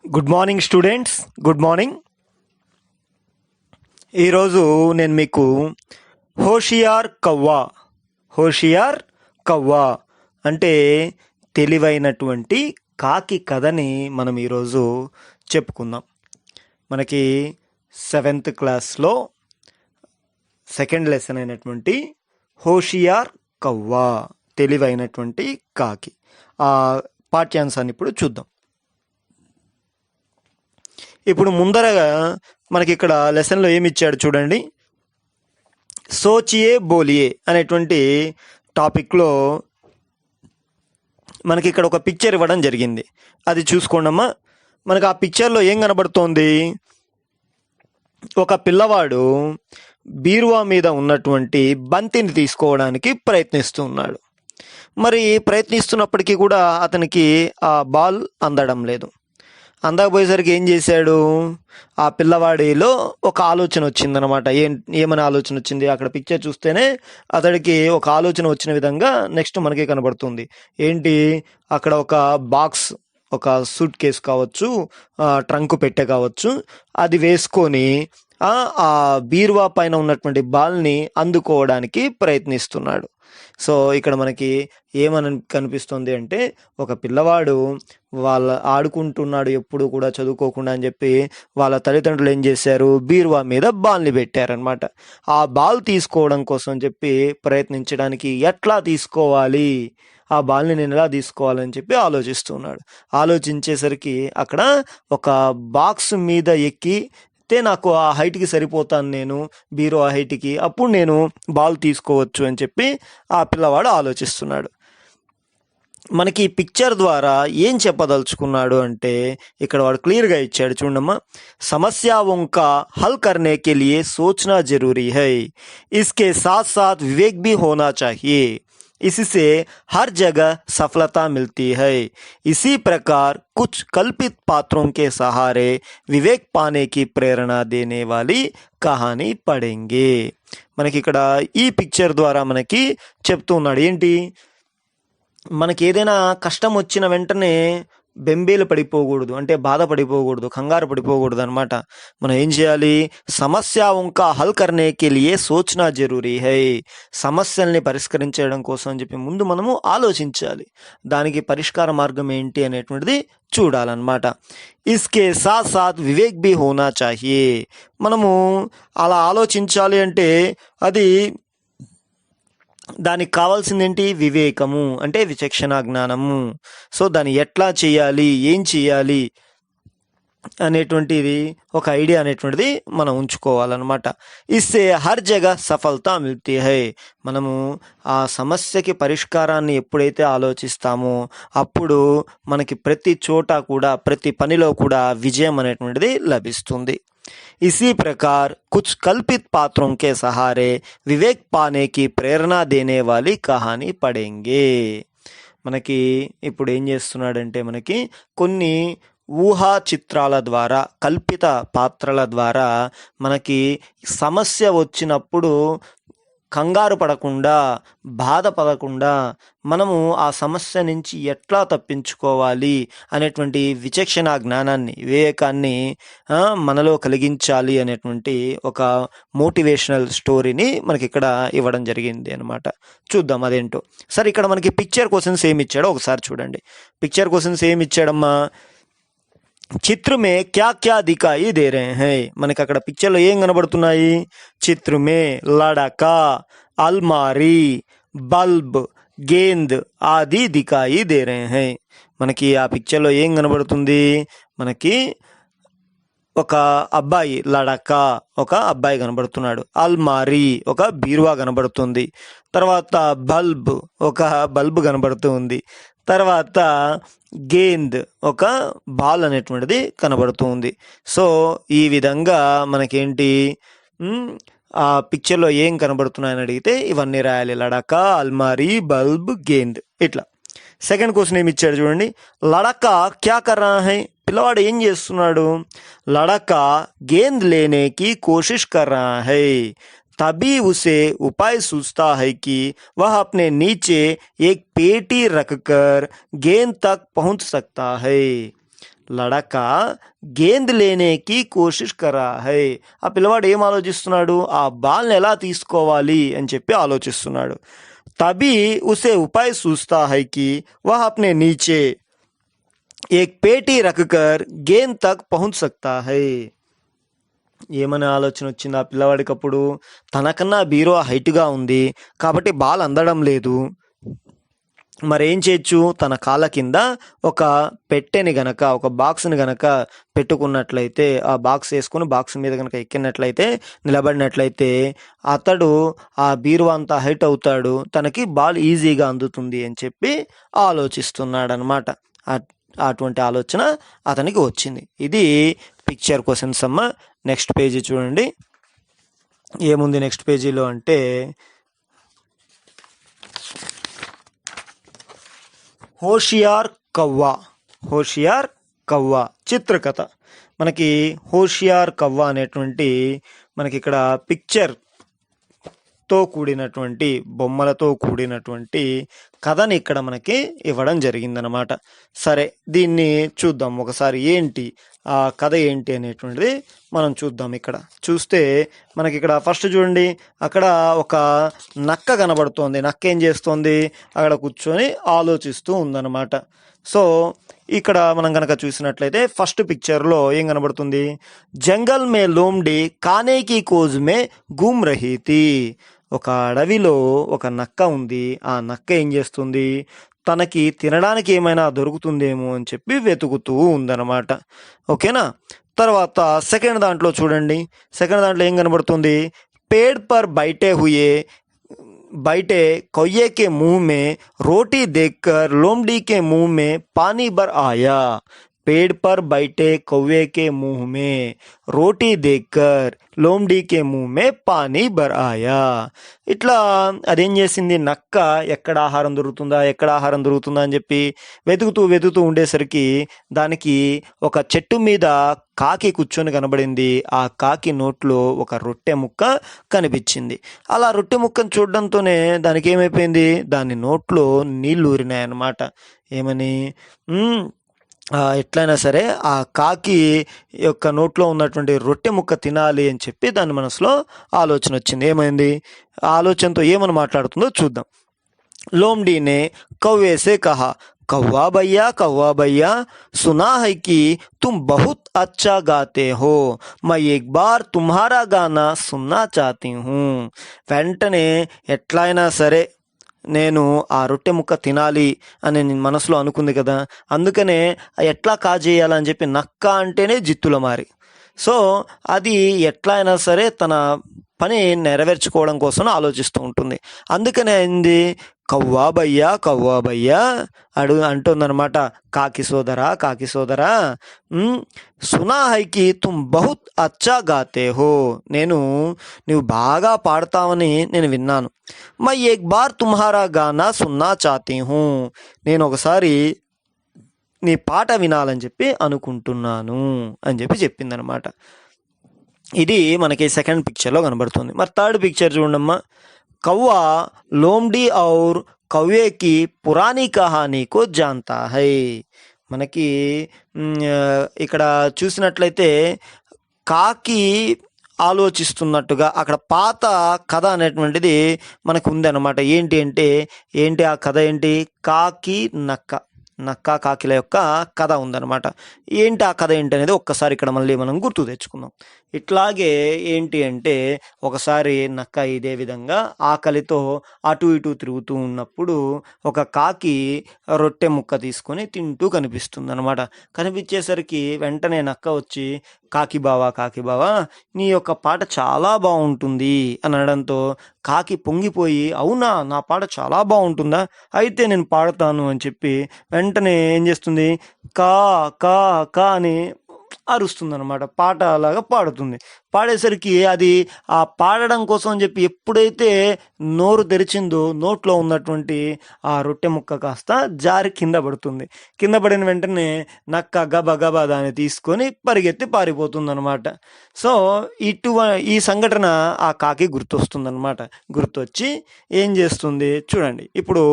Good morning students, good morning. ఈరోజు నేను మీకు హోషియార్ కవ్వా అంటే తెలివైనటువంటి కాకి కథని మనం ఈరోజు చెప్పుకుందాం. మనకి 7th క్లాస్లో సెకండ్ లెసన్ అయినటువంటి హోషియార్ కవ్వా తెలివైనటువంటి కాకి ఆ పాఠ్యాంశాన్ని ఇప్పుడు చూద్దాం. ఇప్పుడు ముందరగా మనకి ఇక్కడ లెసన్లో ఏమి ఇచ్చాడు చూడండి. సోచియే బోలియే అనేటువంటి టాపిక్లో మనకి ఇక్కడ ఒక పిక్చర్ ఇవ్వడం జరిగింది. అది చూసుకోండమ్మా. మనకి ఆ పిక్చర్లో ఏం కనబడుతోంది? ఒక పిల్లవాడు బీరువా మీద ఉన్నటువంటి బంతిని తీసుకోవడానికి ప్రయత్నిస్తున్నాడు. మరి ప్రయత్నిస్తున్నప్పటికీ కూడా అతనికి ఆ బాల్ అందడం లేదు. అందకపోయేసరికి ఏం చేశాడు? ఆ పిల్లవాడిలో ఒక ఆలోచన వచ్చిందనమాట. ఏమని ఆలోచన వచ్చింది? అక్కడ పిక్చర్ చూస్తేనే అతడికి ఒక ఆలోచన వచ్చిన విధంగా నెక్స్ట్ మనకి కనబడుతుంది. ఏంటి? అక్కడ ఒక బాక్స్, ఒక సూట్ కేస్ కావచ్చు, ట్రంక్ పెట్టె కావచ్చు, అది వేసుకొని ఆ బీరువా పైన ఉన్నటువంటి బాల్ని అందుకోవడానికి ప్రయత్నిస్తున్నాడు. సో ఇక్కడ మనకి ఏమని కనిపిస్తుంది అంటే, ఒక పిల్లవాడు ఆడుకుంటున్నాడు ఎప్పుడు కూడా చదువుకోకుండా అని చెప్పి వాళ్ళ తల్లిదండ్రులు ఏం చేశారు? బీరువా మీద బాల్ని పెట్టారనమాట. ఆ బాల్ తీసుకోవడం కోసం చెప్పి ప్రయత్నించడానికి ఎట్లా తీసుకోవాలి, ఆ బాల్ని నేను ఎలా తీసుకోవాలని చెప్పి ఆలోచిస్తున్నాడు. ఆలోచించేసరికి అక్కడ ఒక బాక్స్ మీద ఎక్కి నాకు ఆ హైట్కి సరిపోతాను, నేను బీరో ఆ హైట్కి, అప్పుడు నేను బాల్ తీసుకోవచ్చు అని చెప్పి ఆ పిల్లవాడు ఆలోచిస్తున్నాడు. మనకి ఈ పిక్చర్ ద్వారా ఏం చెప్పదలుచుకున్నాడు అంటే, ఇక్కడ వాడు క్లియర్గా ఇచ్చాడు చూడమ్మా. సమస్యాओं का हल करने के लिए सोचना जरूरी है, इसके साथ साथ विवेक भी होना चाहिए, इससे हर जगह सफलता मिलती है. इसी प्रकार कुछ कल्पित पात्रों के सहारे विवेक पाने की प्रेरणा देने वाली कहानी पढ़ेंगे. మనకి ఇక్కడ ఈ పిక్చర్ ద్వారా మనకి చెప్తూ ఉన్నాడు. ఏంటి? మనకి ఏదైనా కష్టం వచ్చిన వెంటనే బెంబేలు పడిపోకూడదు, అంటే బాధపడిపోకూడదు, కంగారు పడిపోకూడదు అనమాట. మనం ఏం చేయాలి? సమస్యాओं का हल करने के लिए सोचना जरूरी है. సమస్యల్ని పరిష్కరించడం కోసం అని చెప్పి ముందు మనము ఆలోచించాలి. దానికి పరిష్కార మార్గం ఏంటి అనేటువంటిది చూడాలన్నమాట. ఇస్కే సాత్ సాత్ వివేక్ భీ హోనా చాహియే. మనము అలా ఆలోచించాలి అంటే అది దానికి కావాల్సింది ఏంటి? వివేకము, అంటే విచక్షణ జ్ఞానము. సో దాన్ని ఎట్లా చేయాలి, ఏం చేయాలి అనేటువంటిది ఒక ఐడియా అనేటువంటిది మనం ఉంచుకోవాలన్నమాట. ఇస్తే హర్ జగ సఫలత మిల్తీ హై. మనము ఆ సమస్యకి పరిష్కారాన్ని ఎప్పుడైతే ఆలోచిస్తామో అప్పుడు మనకి ప్రతి చోట కూడా, ప్రతి పనిలో కూడా విజయం అనేటువంటిది లభిస్తుంది. इसी प्रकार कुछ कल्पित पात्रों के सहारे विवेक पाने की प्रेरणा देने वाली कहानी पढ़ेंगे. మనకి ఇప్పుడు ఏం చేస్తున్నాడంటే, మనకి కొన్ని ఊహా చిత్రాల ద్వారా, కల్పిత పాత్రల ద్వారా మనకి సమస్య వచ్చినప్పుడు కంగారు పడకుండా, బాధపడకుండా మనము ఆ సమస్య నుంచి ఎట్లా తప్పించుకోవాలి అనేటువంటి విచక్షణ జ్ఞానాన్ని, వివేకాన్ని మనలో కలిగించాలి అనేటువంటి ఒక మోటివేషనల్ స్టోరీని మనకి ఇక్కడ ఇవ్వడం జరిగింది అనమాట. చూద్దాం అదేంటో. సరే, ఇక్కడ మనకి పిక్చర్ క్వశ్చన్స్ ఏమి ఇచ్చాడో ఒకసారి చూడండి. పిక్చర్ క్వశ్చన్స్ ఏమి ఇచ్చాడమ్మా? చిత్ర మే క్యా క్యా దికాయి దే రే హై. మనకి అక్కడ పిక్చర్లో ఏం కనబడుతున్నాయి? చిత్ర మే లడకా, అల్మారీ, బల్బ్, గేంద్ ఆది దికాయి దే రే హై. మనకి ఆ పిక్చర్లో ఏం కనబడుతుంది? మనకి ఒక అబ్బాయి, లడకా ఒక అబ్బాయి కనబడుతున్నాడు, అల్మారీ ఒక బీరువా కనబడుతుంది, తర్వాత బల్బ్ ఒక బల్బ్ కనబడుతూ ఉంది, తర్వాత గేంద్ ఒక బాల్ అనేటువంటిది కనబడుతూ ఉంది. సో ఈ విధంగా మనకేంటి ఆ పిక్చర్లో ఏం కనబడుతున్నాయని అడిగితే ఇవన్నీ రాయాలి. లడకా, అల్మారీ, బల్బ్, గేంద్ ఇట్లా. సెకండ్ క్వశ్చన్ ఏమి ఇచ్చాడు చూడండి. లడకా క్యా కర్ రహా హై. పిల్లవాడు ఏం చేస్తున్నాడు? లడకా గేంద్ లేనేకి కోషిష్ కర్ రహా హై, तभी उसे उपाय सूझता है कि वह अपने नीचे एक पेटी रखकर गेंद तक पहुंच सकता है. లడకా గేంద్ లేనేకి కోషిష్ కరా హై. ఆ పిల్లవాడు ఏం ఆలోచిస్తున్నాడు, ఆ బాల్ని ఎలా తీసుకోవాలి అని చెప్పి ఆలోచిస్తున్నాడు. తబీ ఉసే ఉపాయ్ సూస్తా హై కి వహ్ అప్నే నీచే ఏక్ పేటీ రఖకర్ గేంద్ తక్ పహుంచ్ సక్తా హై. ఏమనే ఆలోచన వచ్చింది ఆ పిల్లవాడికి అప్పుడు, తనకన్నా బీరువా హైట్గా ఉంది కాబట్టి బాల్ అందడం లేదు. మరేం చేయొచ్చు, తన కాళ్ళ కింద ఒక పెట్టెని గనక, ఒక బాక్స్ని గనక పెట్టుకున్నట్లయితే, ఆ బాక్స్ వేసుకుని బాక్స్ మీద గనక ఎక్కినట్లయితే, నిలబడినట్లయితే అతడు ఆ బీరువా అంతా హైట్ అవుతాడు, తనకి బాల్ ఈజీగా అందుతుంది అని చెప్పి ఆలోచిస్తున్నాడు అనమాట. అటువంటి ఆలోచన అతనికి వచ్చింది. ఇది పిక్చర్ క్వశ్చన్స్ అమ్మ. నెక్స్ట్ పేజీ చూడండి, ఏముంది నెక్స్ట్ పేజీలో అంటే, హోషియార్ కవ్వా. హోషియార్ కవ్వా చిత్రకథ. మనకి హోషియార్ కవ్వా అనేటువంటి మనకి ఇక్కడ పిక్చర్తో కూడినటువంటి, బొమ్మలతో కూడినటువంటి కథని ఇక్కడ మనకి ఇవ్వడం జరిగిందనమాట. సరే, దీన్ని చూద్దాం ఒకసారి, ఏంటి ఆ కథ ఏంటి అనేటువంటిది మనం చూద్దాం. ఇక్కడ చూస్తే మనకి ఇక్కడ ఫస్ట్ చూడండి, అక్కడ ఒక నక్క కనబడుతోంది. నక్క ఏం చేస్తోంది, అక్కడ కూర్చొని ఆలోచిస్తూ ఉందన్నమాట. సో ఇక్కడ మనం కనుక చూసినట్లయితే ఫస్ట్ పిక్చర్లో ఏం కనబడుతుంది, జంగల్ మే లోమ్డి కానేకి కోజ్ మే గూమ్ రహీ థీ. ఒక అడవిలో ఒక నక్క ఉంది. ఆ నక్క ఏం చేస్తుంది, తనకి తినడానికి ఏమైనా దొరుకుతుందేమో అని చెప్పి వెతుకుతూ ఉందన్నమాట. ఓకేనా. తర్వాత సెకండ్ దాంట్లో చూడండి, సెకండ్ దాంట్లో ఏం కనబడుతుంది, पेड़ पर बैठे हुए कौए के मुंह में रोटी देखकर लोमड़ी के मुंह में पानी भर आया. पेड़ पर बैठे कौवे के मुंह में रोटी देखकर లోమ్డీ కే ముహ్ మే పానీ భర్ ఆయా. ఇట్లా అదేం చేసింది, నక్క ఎక్కడ ఆహారం దొరుకుతుందా అని చెప్పి వెతుకుతూ ఉండేసరికి దానికి ఒక చెట్టు మీద కాకి కూర్చొని కనబడింది. ఆ కాకి నోట్లో ఒక రొట్టె ముక్క కనిపించింది. అలా రొట్టె ముక్కను చూడడంతోనే దానికి ఏమైపోయింది, దాని నోట్లో నీళ్లు ఊరినాయన్నమాట. ఏమని, ఎట్లయినా సరే ఆ కాకి యొక్క నోట్లో ఉన్నటువంటి రొట్టె ముక్క తినాలి అని చెప్పి దాని మనసులో ఆలోచన వచ్చింది. ఏమైంది, ఆలోచనతో ఏమని మాట్లాడుతుందో చూద్దాం. లోమ్డీనే కౌవే సే కహా, कौवा भैया सुना है कि तुम बहुत अच्छा गाते हो, मैं एक बार तुम्हारा गाना सुनना चाहती हूँ. వెంటనే ఎట్లయినా సరే నేను ఆ రొట్టె ముక్క తినాలి అని నేను మనసులో అనుకుంది కదా, అందుకనే ఎట్లా కాజేయాలని చెప్పి, నక్క అంటేనే జిత్తుల మారి, సో అది ఎట్లా అయినా సరే తన పని నెరవేర్చుకోవడం కోసం ఆలోచిస్తూ ఉంటుంది. అందుకనే అయింది కవ్వా భయ్యా అంటుందన్నమాట, కాకి సోదరా సునా హైకి తుమ్ బహుత్ అచ్చా గాతే హో, నువ్వు బాగా పాడతావని నేను విన్నాను. మై ఏక్ బార్ తుమ్హారా గానా సున్నా చాతీ హూ, నేను ఒకసారి నీ పాట వినాలని చెప్పి అనుకుంటున్నాను అని చెప్పి చెప్పిందనమాట. ఇది మనకి సెకండ్ పిక్చర్లో కనబడుతుంది. మరి థర్డ్ పిక్చర్ చూడమ్మా, కౌవా లోమ్డీ ఔర్ కౌవే కి పురాణీ కహానీ కో జాంతా హై. మనకి ఇక్కడ చూసినట్లయితే కాకి ఆలోచిస్తున్నట్టుగా అక్కడ పాత కథ అనేటువంటిది మనకు ఉంది అనమాట. ఏంటి ఆ కథ ఏంటి, కాకి నక్క కాకిల యొక్క కథ ఉందన్నమాట. ఏంటి ఆ కథ ఏంటి అనేది ఒక్కసారి ఇక్కడ మళ్ళీ మనం గుర్తు తెచ్చుకుందాం. ఇట్లాగే ఏంటి అంటే, ఒకసారి నక్క ఇదే విధంగా ఆకలితో అటు ఇటు తిరుగుతూ ఉన్నప్పుడు ఒక కాకి రొట్టె ముక్క తీసుకొని తింటూ కనిపిస్తుంది అనమాట. కనిపించేసరికి వెంటనే నక్క వచ్చి, కాకి బావా నీ యొక్క పాట చాలా బాగుంటుంది అని అనడంతో కాకి పొంగిపోయి, అవునా నా పాట చాలా బాగుంటుందా, అయితే నేను పాడతాను అని చెప్పి వెంటనే ఏం చేస్తుంది, కా కా కా అని అరుస్తుంది అనమాట. పాట అలాగా పాడేసరికి అది ఆ పాడడం కోసం అని చెప్పి ఎప్పుడైతే నోరు తెరిచిందో నోట్లో ఉన్నటువంటి ఆ రొట్టె ముక్క కాస్త జారి కింద పడుతుంది. కింద పడిన వెంటనే నక్క గబా దాన్ని తీసుకొని పరిగెత్తి పారిపోతుంది అనమాట. సో ఈ సంఘటన ఆ కాకి గుర్తొస్తుందన్నమాట. గుర్తొచ్చి ఏం చేస్తుంది చూడండి. ఇప్పుడు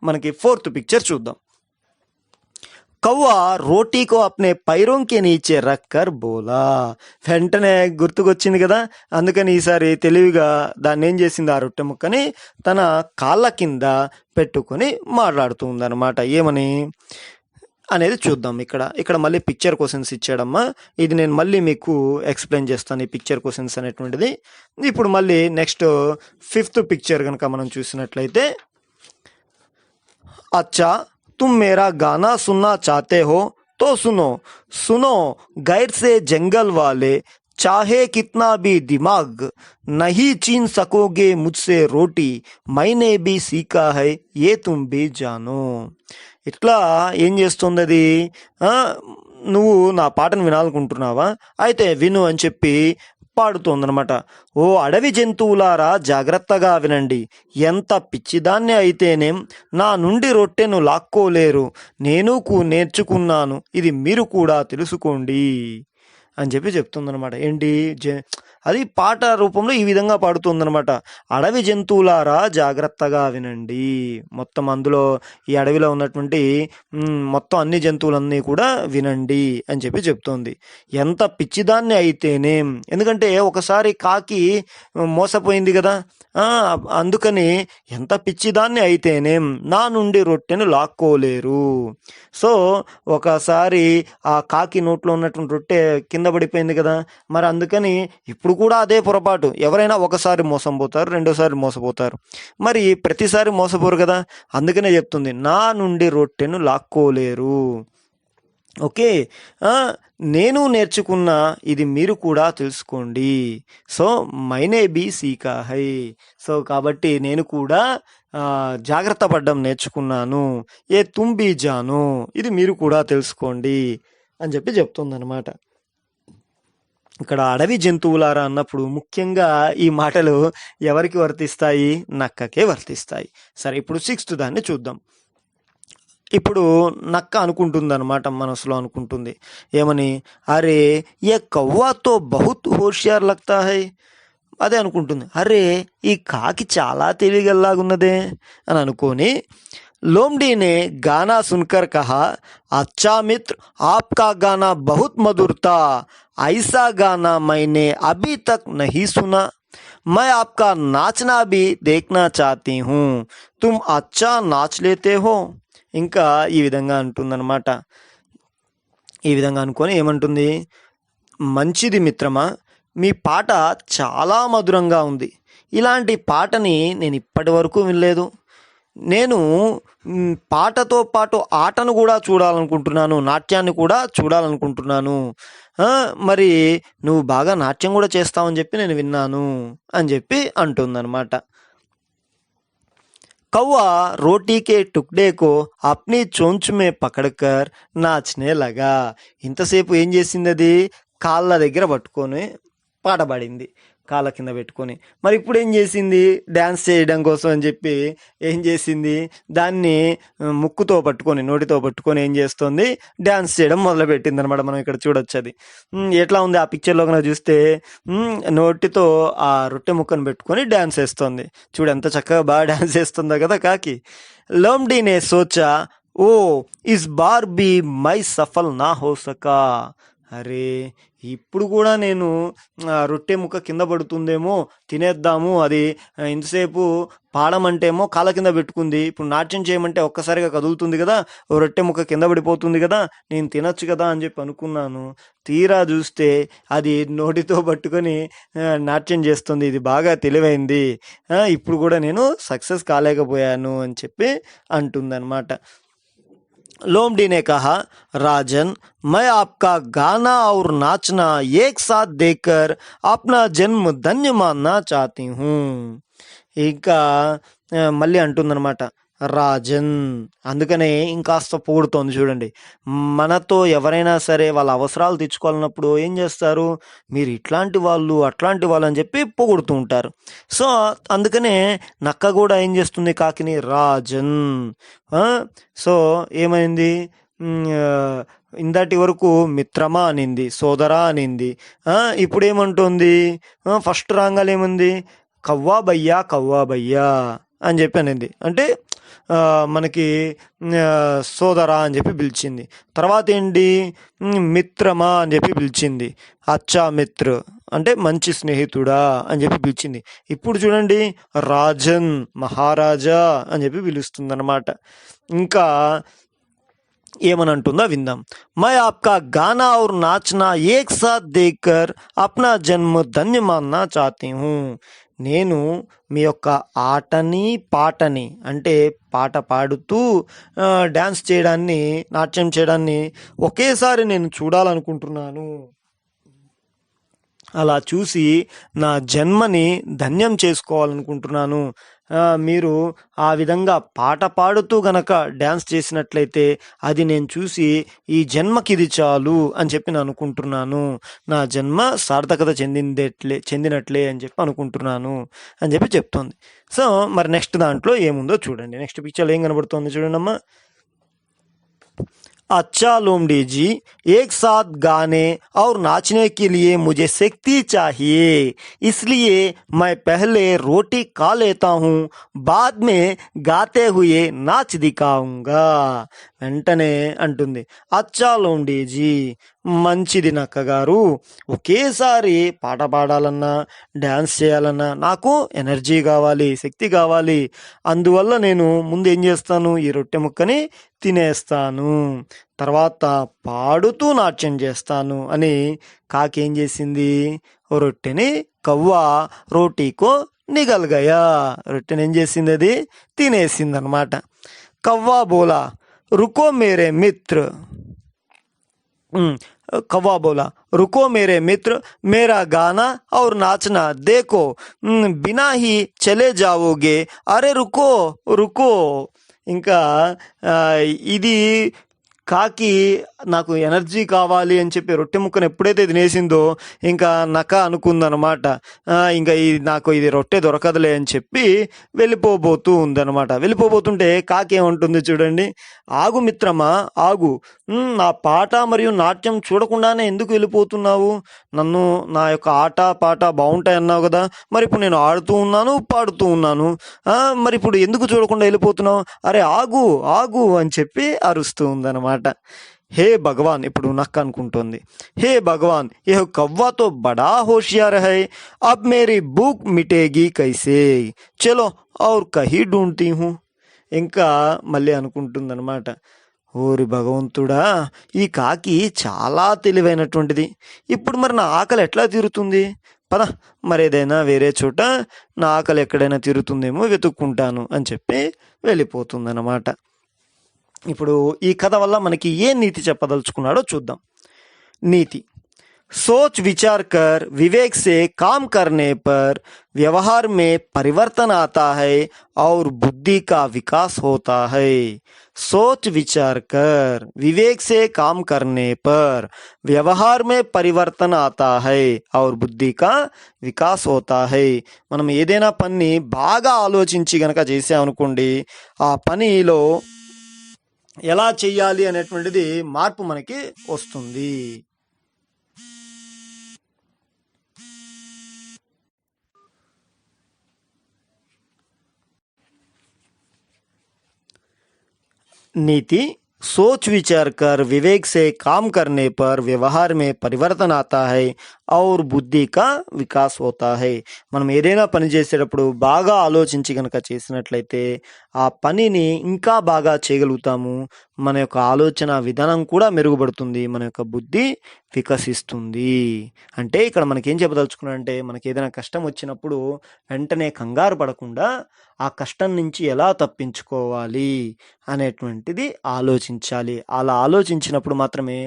మనకి ఫోర్త్ పిక్చర్ చూద్దాం. కౌవా రోటీకో అప్నే పైరోంకే నీచే రక్కర్ బోలా. వెంటనే గుర్తుకొచ్చింది కదా, అందుకని ఈసారి తెలివిగా దాన్ని ఏం చేసింది, ఆ రొట్టె ముక్కని తన కాళ్ళ కింద పెట్టుకొని మాట్లాడుతూ ఉందన్నమాట. ఏమని అనేది చూద్దాం. ఇక్కడ మళ్ళీ పిక్చర్ క్వశ్చన్స్ ఇచ్చాడమ్మా. ఇది నేను మళ్ళీ మీకు ఎక్స్ప్లెయిన్ చేస్తాను, ఈ పిక్చర్ క్వశ్చన్స్ అనేటువంటిది. ఇప్పుడు మళ్ళీ నెక్స్ట్ 5th పిక్చర్ కనుక మనం చూసినట్లయితే, अच्छा तुम मेरा गाना सुनना चाहते हो तो सुनो, सुनो गैर से जंगल वाले, चाहे कितना भी दिमाग, नहीं छीन सकोगे मुझसे रोटी, मैंने भी सीखा है ये तुम भी जानो. ఇట్లా ఏం చేస్తుంది అది, నువ్వు నా పాటను వినాలనుకుంటున్నావా, అయితే విను అని చెప్పి పాడుతోందనమాట. ఓ అడవి జంతువులారా జాగ్రత్తగా వినండి, ఎంత పిచ్చిదాన్ని అయితేనేం నా నుండి రొట్టెను లాక్కోలేరు, నేను నేర్చుకున్నాను, ఇది మీరు కూడా తెలుసుకోండి అని చెప్పి చెప్తుందనమాట. ఏంటి అది పాట రూపంలో ఈ విధంగా పాడుతుందనమాట. అడవి జంతువులారా జాగ్రత్తగా వినండి, మొత్తం అందులో ఈ అడవిలో ఉన్నటువంటి మొత్తం అన్ని జంతువులన్నీ కూడా వినండి అని చెప్పి చెప్తోంది. ఎంత పిచ్చిదాన్ని అయితేనేం, ఎందుకంటే ఒకసారి కాకి మోసపోయింది కదా, అందుకని ఎంత పిచ్చిదాన్ని అయితేనేం నా నుండి రొట్టెను లాక్కోలేరు. సో ఒకసారి ఆ కాకి నోట్లో ఉన్నటువంటి రొట్టె కింద పడిపోయింది కదా, మరి అందుకని ఇప్పుడు కూడా అదే పొరపాటు. ఎవరైనా ఒకసారి మోసం పోతారు, రెండోసారి మోసపోతారు, మరి ప్రతిసారి మోసపోరు కదా, అందుకనే చెప్తుంది నా నుండి రొట్టెను లాక్కోలేరు. ఓకే, నేను నేర్చుకున్న ఇది మీరు కూడా తెలుసుకోండి. సో మైనే బీ సీకా హై, సో కాబట్టి నేను కూడా జాగ్రత్త పడ్డం నేర్చుకున్నాను. ఏ తుమ్ బీ జాను, ఇది మీరు కూడా తెలుసుకోండి అని చెప్పి చెప్తుందన్నమాట. ఇక్కడ అడవి జంతువులారా అన్నప్పుడు ముఖ్యంగా ఈ మాటలు ఎవరికి వర్తిస్తాయి, నక్కకే వర్తిస్తాయి. సరే, ఇప్పుడు 6th దాన్ని చూద్దాం. ఇప్పుడు నక్క అనుకుంటుంది అనమాట, మనసులో అనుకుంటుంది ఏమని, అరే ఏ కవ్వాతో బహుత్ హోషియార్ లగ్తా హై, అదే అనుకుంటుంది, అరే ఈ కాకి చాలా తెలివిగల్లాగున్నదే అని అనుకొని, लोमड़ी ने गाना सुनकर कहा, अच्छा मित्र आपका गाना बहुत मधुर था, ऐसा गाना मैंने अभी तक नहीं सुना, मैं आपका नाचना भी देखना चाहती हूँ, तुम अच्छा नाच लेते हो. ఇంకా ఈ విధంగా అంటుందన్నమాట. ఈ విధంగా అనుకొని ఏమంటుంది, మంచిది మిత్రమా, మీ పాట చాలా మధురంగా ఉంది, ఇలాంటి పాటని నేను ఇప్పటి వరకు వినలేదు, నేను పాటతో పాటు ఆటను కూడా చూడాలనుకుంటున్నాను, నాట్యాన్ని కూడా చూడాలనుకుంటున్నాను, మరి నువ్వు బాగా నాట్యం కూడా చేస్తావని చెప్పి నేను విన్నాను అని చెప్పి అంటుందన్నమాట. कौवा रोटी के टुकड़े को अपनी चोंच में पकड़कर नाचने लगा. ఇంతసేపు ఏం చేసింది, అది కాళ్ళ దగ్గర పట్టుకొని పాట పాడింది, కాళ్ళ కింద పెట్టుకొని. మరి ఇప్పుడు ఏం చేసింది, డ్యాన్స్ చేయడం కోసం అని చెప్పి ఏం చేసింది, దాన్ని ముక్కుతో పట్టుకొని నోటితో పట్టుకొని ఏం చేస్తుంది, డ్యాన్స్ చేయడం మొదలుపెట్టింది అనమాట. మనం ఇక్కడ చూడొచ్చు అది ఎట్లా ఉంది ఆ పిక్చర్లో కనుక చూస్తే, నోటితో ఆ రొట్టె ముక్కను పెట్టుకొని డ్యాన్స్ వేస్తుంది. చూడు ఎంత చక్కగా బాగా డ్యాన్స్ వేస్తుందో కదా కాకి. లోమ్డీ నే సోచా, ఓ ఇస్ బార్ బి మై సఫల్ నా హో సకా, అరే ఇప్పుడు కూడా నేను రొట్టె ముక్క కింద పడుతుందేమో, తినేద్దాము, అది ఇంతసేపు పాడమంటేమో కాళ్ళ కింద పెట్టుకుంది, ఇప్పుడు నాట్యం చేయమంటే ఒక్కసారిగా కదులుతుంది కదా, ఓ రొట్టె ముక్క కింద పడిపోతుంది కదా, నేను తినొచ్చు కదా అని చెప్పి అనుకున్నాను, తీరా చూస్తే అది నోటితో పట్టుకొని నాట్యం చేస్తుంది, ఇది బాగా తెలివైంది, ఇప్పుడు కూడా నేను సక్సెస్ కాలేకపోయాను అని చెప్పి అంటుందన్నమాట. लोमड़ी ने कहा, राजन मैं आपका गाना और नाचना एक साथ देखकर अपना जन्म धन्य मानना चाहती हूँ. ఇంకా మళ్ళీ అంటుందన్నమాట, రాజన్, అందుకనే ఇంకాస్త పొగుడుతోంది. చూడండి, మనతో ఎవరైనా సరే వాళ్ళ అవసరాలు తెచ్చుకోవాలన్నప్పుడు ఏం చేస్తారు, మీరు ఇట్లాంటి వాళ్ళు అట్లాంటి వాళ్ళు అని చెప్పి పొగుడుతూ ఉంటారు. సో అందుకనే నక్క కూడా ఏం చేస్తుంది, కాకిని రాజన్. సో ఏమైంది, ఇందాటి వరకు మిత్రమా అనింది, సోదరా అనింది, ఇప్పుడు ఏమంటుంది, ఫస్ట్ రాగాలు ఏముంది, కవ్వా భయ్యా కవ్వా భయ్యా అని చెప్పి అనింది. అంటే మనకి సోదరా అని చెప్పి పిలిచింది. తర్వాత ఏంటి, మిత్రమా అని చెప్పి పిలిచింది. అచ్చా మిత్ర అంటే మంచి స్నేహితుడా అని చెప్పి పిలిచింది. ఇప్పుడు చూడండి, రాజన్ మహారాజా అని చెప్పి పిలుస్తుంది అనమాట. ఇంకా ఏమని అంటుందో విందాం. मैं आपका गाना और नाचना एक साथ देखकर अपना जन्म धन्य मानना चाहती हूँ. నేను మీ యొక్క ఆటని పాటని అంటే పాట పాడుతూ డ్యాన్స్ చేయడాన్ని, నాట్యం చేయడాన్ని ఒకేసారి నేను చూడాలనుకుంటున్నాను. అలా చూసి నా జన్మని ధన్యం చేసుకోవాలనుకుంటున్నాను. మీరు ఆ విధంగా పాట పాడుతూ గనక డ్యాన్స్ చేసినట్లయితే అది నేను చూసి ఈ జన్మకి ఇది చాలు అని చెప్పి నేను అనుకుంటున్నాను. నా జన్మ సార్థకత చెందినట్లే అని చెప్పి అనుకుంటున్నాను అని చెప్పి చెప్తోంది. సో మరి నెక్స్ట్ దాంట్లో ఏముందో చూడండి. నెక్స్ట్ పిక్చర్లో ఏం కనబడుతోంది చూడండి అమ్మా. अच्छा लोमड़ी जी, एक साथ गाने और नाचने के लिए मुझे शक्ति चाहिए, इसलिए मैं पहले रोटी खा लेता हूँ, बाद में गाते हुए नाच दिखाऊंगा. వెంటనే అంటుంది, అచ్చా లోండీజీ, మంచిది నక్కగారు, ఒకేసారి పాట పాడాలన్నా డ్యాన్స్ చేయాలన్నా నాకు ఎనర్జీ కావాలి, శక్తి కావాలి. అందువల్ల నేను ముందు ఏం చేస్తాను, ఈ రొట్టె ముక్కని తినేస్తాను, తర్వాత పాడుతూ నాట్యం చేస్తాను అని కాకి ఏం చేసింది, ఓ రొట్టెని కవ్వా రోటీకో నిగల్ గయా, రొట్టెని ఏం చేసింది, అది తినేసింది అనమాట. కవ్వా బోలా रुको मेरे मित्र, कौवा बोला, रुको मेरे मित्र, मेरा गाना और नाचना देखो, बिना ही चले जाओगे, अरे रुको रुको. ఇంకా ఇది కాకి నాకు ఎనర్జీ కావాలి అని చెప్పి రొట్టె ముక్కను ఎప్పుడైతే తినేసిందో ఇంకా నక్క అనుకుందనమాట, ఇంకా నాకు ఇది రొట్టె దొరకదులే అని చెప్పి వెళ్ళిపోబోతూ ఉందనమాట. వెళ్ళిపోబోతుంటే కాకి ఏమంటుంది చూడండి, ఆగు మిత్రమా ఆగు, నా పాట మరియు నాట్యం చూడకుండానే ఎందుకు వెళ్ళిపోతున్నావు, నన్ను నా యొక్క ఆట పాట బాగుంటాయి అన్నావు కదా, మరి ఇప్పుడు నేను ఆడుతూ ఉన్నాను పాడుతూ ఉన్నాను, మరి ఇప్పుడు ఎందుకు చూడకుండా వెళ్ళిపోతున్నావు, అరే ఆగు ఆగు అని చెప్పి అరుస్తూ ఉందన్నమాట. హే భగవాన్, ఇప్పుడు నక్క అనుకుంటోంది, హే భగవాన్ యహ్ కవ్వా తో బడా హోషియార్ హై, అబ్ మేరీ భూక్ మిటేగి కైసే, చలో ఔర్ కహీ ఢూంढती హూ. ఇంకా మళ్ళీ అనుకుంటుందన్నమాట, ఓరి భగవంతుడా, ఈ కాకి చాలా తెలివైనటువంటిది, ఇప్పుడు మరి నా ఆకలి ఎట్లా తీరుతుంది, పద మరేదైనా వేరే చోట నా ఆకలి ఎక్కడైనా తీరుతుందేమో వెతుక్కుంటాను అని చెప్పి వెళ్ళిపోతుందన్నమాట. ఇప్పుడు ఈ కథ వల్ల మనకి ఏ నీతి చెప్పదలుచుకున్నాడో చూద్దాం. నీతి, सोच विचार कर विवेक से काम करने पर व्यवहार में परिवर्तन आता है और बुद्धि का विकास होता है. सोच विचार कर विवेक से काम करने पर व्यवहार में परिवर्तन आता है और बुद्धि का వికాస్ होता है. మనం ఏదైనా పని బాగా ఆలోచించి గనక చేసామనుకోండి, ఆ పనిలో ఎలా చెయ్యాలి అనేటువంటిది మార్పు మనకి వస్తుంది. नीति, सोच विचार कर विवेक से काम करने पर व्यवहार में परिवर्तन आता है और బుద్ధి కా వికాస్ హోతా హై. మనం ఏదైనా పని చేసేటప్పుడు బాగా ఆలోచించి కనుక చేసినట్లయితే ఆ పనిని ఇంకా బాగా చేయగలుగుతాము, మన యొక్క ఆలోచన విధానం కూడా మెరుగుపడుతుంది, మన యొక్క బుద్ధి వికసిస్తుంది. అంటే ఇక్కడ మనకేం చెప్పదలుచుకున్నాడంటే, మనకి ఏదైనా కష్టం వచ్చినప్పుడు వెంటనే కంగారు పడకుండా ఆ కష్టం నుంచి ఎలా తప్పించుకోవాలి అనేటువంటిది ఆలోచించాలి. అలా ఆలోచించినప్పుడు మాత్రమే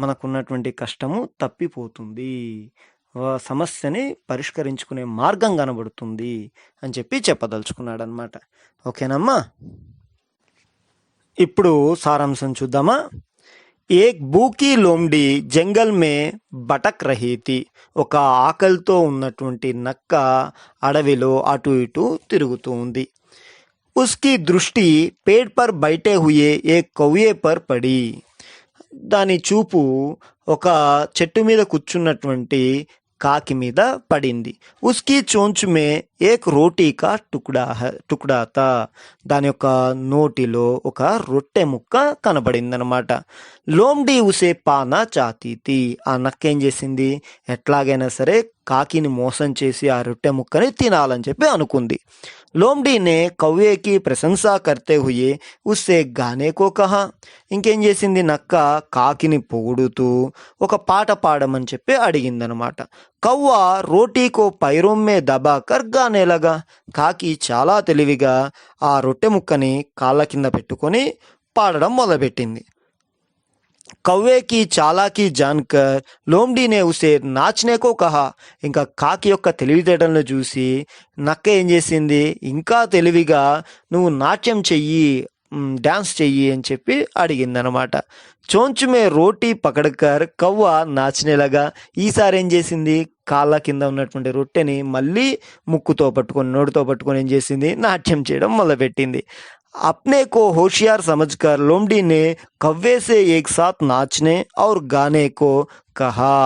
మనకున్నటువంటి కష్టము తప్పిపోతుంది, సమస్యని పరిష్కరించుకునే మార్గం కనబడుతుంది అని చెప్పి చెప్పదలుచుకున్నాడు అనమాట. ఓకేనమ్మా, ఇప్పుడు సారాంశం చూద్దామా. ఏక్ భూకీ లోమ్డి జంగల్ మే బటక్ రహీ థీ. ఒక ఆకలితో ఉన్నటువంటి నక్క అడవిలో అటు ఇటు తిరుగుతూ ఉంది. ఉస్కి దృష్టి పేడ్ పర్ బైటే హుయే ఏక్ కౌయే పర్ పడి. దాని చూపు ఒక చెట్టు మీద కూర్చున్నటువంటి కాకి మీద పడింది. ఉస్కి చోంచ్ మే ఏక్ రోటీ కా టుక్డా తా, దాని యొక్క నోటిలో ఒక రొట్టె ముక్క కనబడిందనమాట. లోమ్డి ఉసే పానా చాతీ థీ, ఆ నక్క ఏం చేసింది, ఎట్లాగైనా సరే కాకిని మోసం చేసి ఆ రొట్టె ముక్కని తినాలని చెప్పి అనుకుంది. లోమ్డి నే కవ్వేకి ప్రశంసా కర్తే హుయే ఉస్సే గానే కో కహా, ఇంకేం చేసింది నక్క కాకిని పొగుడుతూ ఒక పాట పాడమని చెప్పి అడిగిందనమాట. కవ్వ రోటీకో పైరొమ్మే దబాకర్ గానేలాగా, కాకి చాలా తెలివిగా ఆ రొట్టె ముక్కని కాళ్ళ కింద పెట్టుకొని పాడడం మొదలుపెట్టింది. కవ్వే కి చాలాకి జాన్కర్ లోమ్డీనే ఉసే నాచ్నేకో కహా, ఇంకా కాకి యొక్క తెలివితేటలను చూసి నక్క ఏం చేసింది, ఇంకా తెలివిగా నువ్వు నాట్యం చెయ్యి, డాన్స్ చెయ్యి అని చెప్పి అడిగిందనమాట. చోంచుమే రోటీ పకడకర్ కవ్వ నాచినేలాగా, ఈసారి ఏం చేసింది, కాళ్ళ కింద ఉన్నటువంటి రొట్టెని మళ్ళీ ముక్కుతో పట్టుకొని నోటితో పట్టుకొని ఏం చేసింది, నాట్యం చేయడం మొదలుపెట్టింది. अपने को होशियार समझकर लोमड़ी ने कव्वे से एक साथ नाचने और गाने को कहा.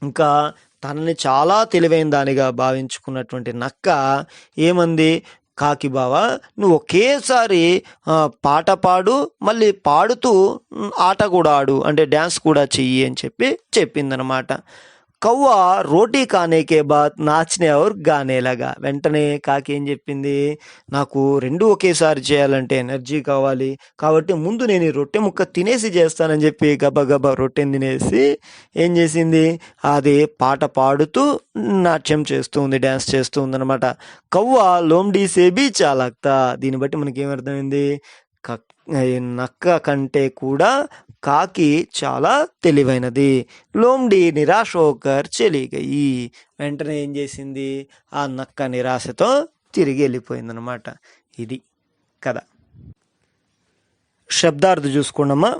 ఇంకా తనని చాలా తెలివైన దానిగా భావించుకున్నటువంటి నక్క ఏమంది, కాకి బావా నువ్వు ఒకేసారి పాట పాడు, మళ్ళీ పాడుతూ ఆట కూడా ఆడు, అంటే డ్యాన్స్ కూడా చెయ్యి అని చెప్పి చెప్పిందనమాట. కవ్వ రోటీ కానేకే బాత్ నాచ్నే ఔర్ గానేలాగా, వెంటనే కాకి ఏం చెప్పింది, నాకు రెండు ఒకేసారి చేయాలంటే ఎనర్జీ కావాలి, కాబట్టి ముందు నేను ఈ రొట్టె ముక్క తినేసి చేస్తానని చెప్పి గబగబా రొట్టెని తినేసి ఏం చేసింది, అది పాట పాడుతూ నాట్యం చేస్తూ ఉంది, డ్యాన్స్ చేస్తూ ఉందన్నమాట. కవ్వ లోమ్డీ సేబీ చాలాక్తా, దీన్ని బట్టి మనకి ఏమర్థమైంది, నక్క కంటే కూడా కాకి చాలా తెలివైనది. లోమ్డి నిరాశ హోకర్ చలి గయి, వెంటనే ఏం చేసింది, ఆ నక్క నిరాశతో తిరిగి వెళ్ళిపోయిందనమాట. ఇది కథ. శబ్దార్థం చూసుకోండమ్మా.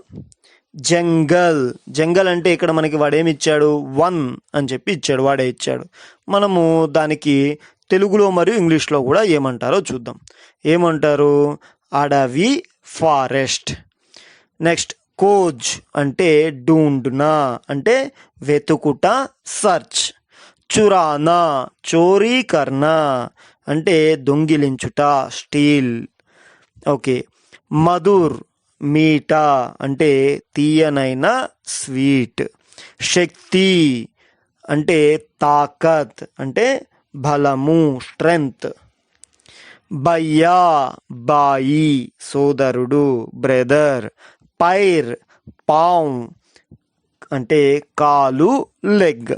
జంగల్, జంగల్ అంటే ఇక్కడ మనకి వాడేమి ఇచ్చాడు, వన్ అని చెప్పి ఇచ్చాడు, వాడే ఇచ్చాడు. మనము దానికి తెలుగులో మరియు ఇంగ్లీష్లో కూడా ఏమంటారో చూద్దాం. ఏమంటారు, అడవి, ఫారెస్ట్. నెక్స్ట్ కోజ్ అంటే డూండ్నా, అంటే వెతుకుట, సర్చ్. చురానా చోరీ కర్నా, అంటే దొంగిలించుట, స్టీల్. ఓకే. మధుర్ మీఠా, అంటే తీయనైన, స్వీట్. శక్తి అంటే తాకత్, అంటే బలము, స్ట్రెంగ్త్. భయ్యా బాయి, సోదరుడు, బ్రదర్. పైర్ పావ్, అంటే కాలు, లెగ్.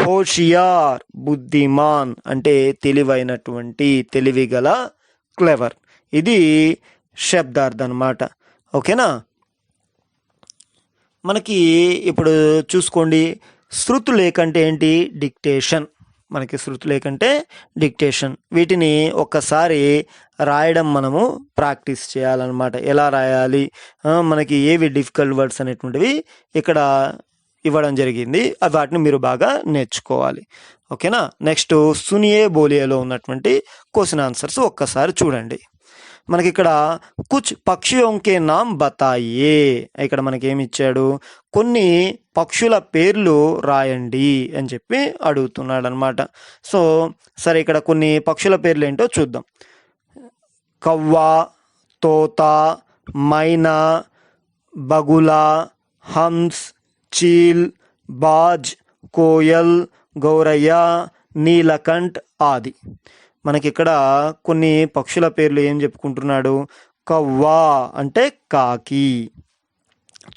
హోషియార్ బుద్ధిమాన్, అంటే తెలివైనటువంటి, తెలివిగల, క్లెవర్. ఇది శబ్దార్థం అన్నమాట. ఓకేనా. మనకి ఇప్పుడు చూసుకోండి, శృతులేఖ అంటే ఏంటి, డిక్టేషన్. మనకి శృతులేఖ అంటే డిక్టేషన్. వీటిని ఒక్కసారి రాయడం మనము ప్రాక్టీస్ చేయాలన్నమాట. ఎలా రాయాలి, మనకి ఏవి డిఫికల్ట్ వర్డ్స్ అనేటువంటివి ఇక్కడ ఇవ్వడం జరిగింది, వాటిని మీరు బాగా నేర్చుకోవాలి. ఓకేనా. నెక్స్ట్ సునియే బోలియేలో ఉన్నటువంటి క్వశ్చన్ ఆన్సర్స్ ఒక్కసారి చూడండి. మనకి ఇక్కడ కుచ్ పక్షియోంకే నామ్ బతాయే, ఇక్కడ మనకి ఏమి ఇచ్చాడు, కొన్ని పక్షుల పేర్లు రాయండి అని చెప్పి అడుగుతున్నాడు అనమాట. సో సరే, ఇక్కడ కొన్ని పక్షుల పేర్లు ఏంటో చూద్దాం. కవ్వ, తోత, మైనా, బగులా, హంస్, చీల్, బాజ్, కోయల్, గౌరయ్య, నీలకంఠ్ ఆది. మనకి ఇక్కడ కొన్ని పక్షుల పేర్లు ఏం చెప్పుకుంటున్నాడు, కవ్వ అంటే కాకి,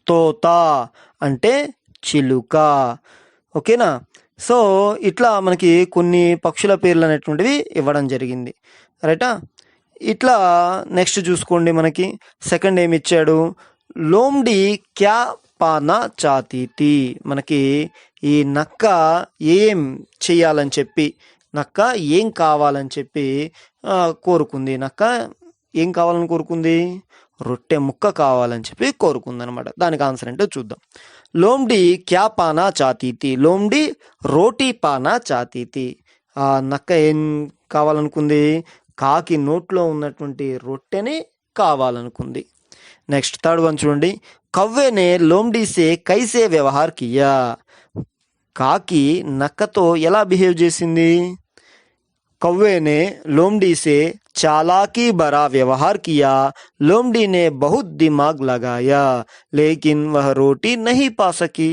తోత అంటే చిలుక. ఓకేనా. సో ఇట్లా మనకి కొన్ని పక్షుల పేర్లు అనేటువంటివి ఇవ్వడం జరిగింది, రైటా. ఇట్లా నెక్స్ట్ చూసుకోండి, మనకి సెకండ్ ఏమి ఇచ్చాడు, లోమ్డి క్యా పానా చాతీ థీ, మనకి ఈ నక్క ఏం చెయ్యాలని చెప్పి, నక్క ఏం కావాలని చెప్పి కోరుకుంది. నక్క ఏం కావాలని కోరుకుంది, రొట్టె ముక్క కావాలని చెప్పి కోరుకుంది అనమాట. దానికి ఆన్సర్ ఏంటో చూద్దాం. లోమ్డి క్యా పానా చాతీ థీ, లోమ్డి రోటీ పానా చాతీ థీ, ఆ నక్క ఏం కావాలనుకుంది, కాకి నోట్లో ఉన్నటువంటి రొట్టెని కావాలనుకుంది. నెక్స్ట్ థర్డ్ వన్ చూడండి, కవ్వేనే లోమ్డి సే కైసే వ్యవహార్ కియా, కాకి నక్కతో ఎలా బిహేవ్ చేసింది? कौवे ने लोमड़ी से चालाकी भरा व्यवहार किया। लोमड़ी ने बहुत दिमाग लगाया लेकिन वह रोटी नहीं पा सकी।